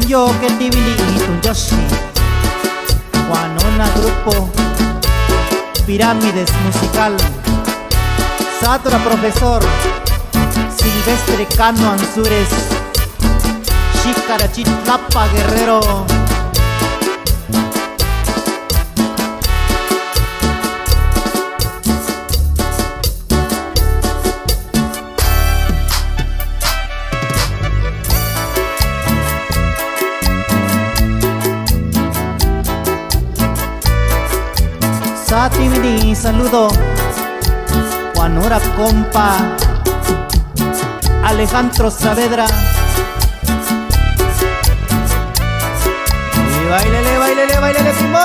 Yo que tibili itun Yoshi Juanona grupo Pirámides musical Satura profesor Silvestre Cano Ansures Shikara Chitlapa Guerrero Satimini saludo Juanora compa Alejandro Saavedra Y bailele, bailele, bailele, primo.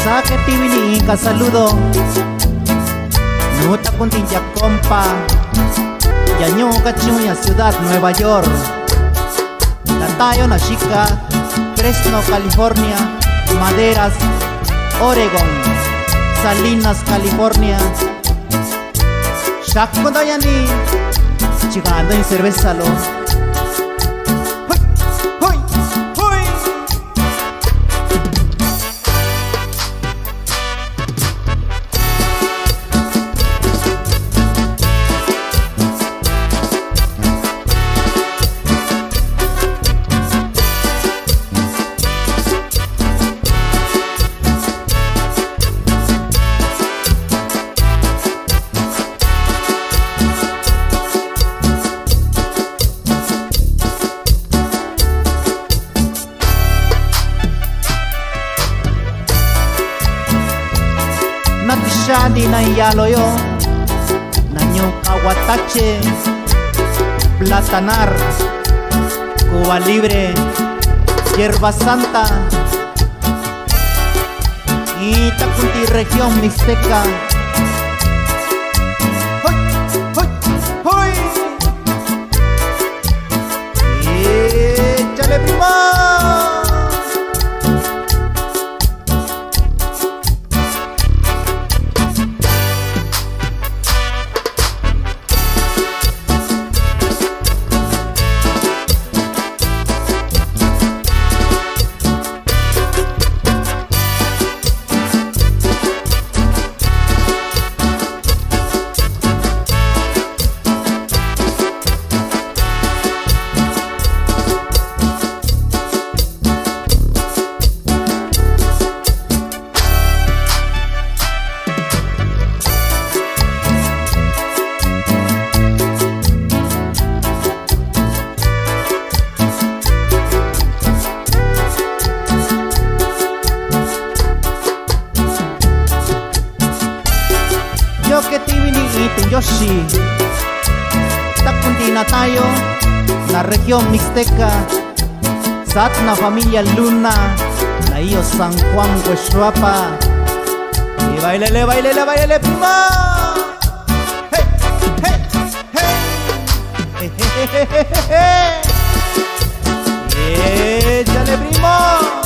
Saque tibili ka saludo Nuta Puntinja compa Yaño Cachuña Ciudad Nueva York Tatayo Nashika Fresno California Maderas Oregon Salinas California Shakko Dayani Chigando en cerveza lo Natishani na Yaloyo Naño Kawatache Platanar Cuba Libre Hierba Santa Itacuti región Mixteca ¡Hoy! ¡Hoy! ¡Hoy! ¡Échale primo! Yo que tibili itun Yoshi Tapuntina tayo La región Mixteca Satna familia Luna Naío San Juan Hueshuapa Y bailele, bailele, bailele primo. Hey, hey, hey. Hey, hey, hey, hey, hey. Échale primo.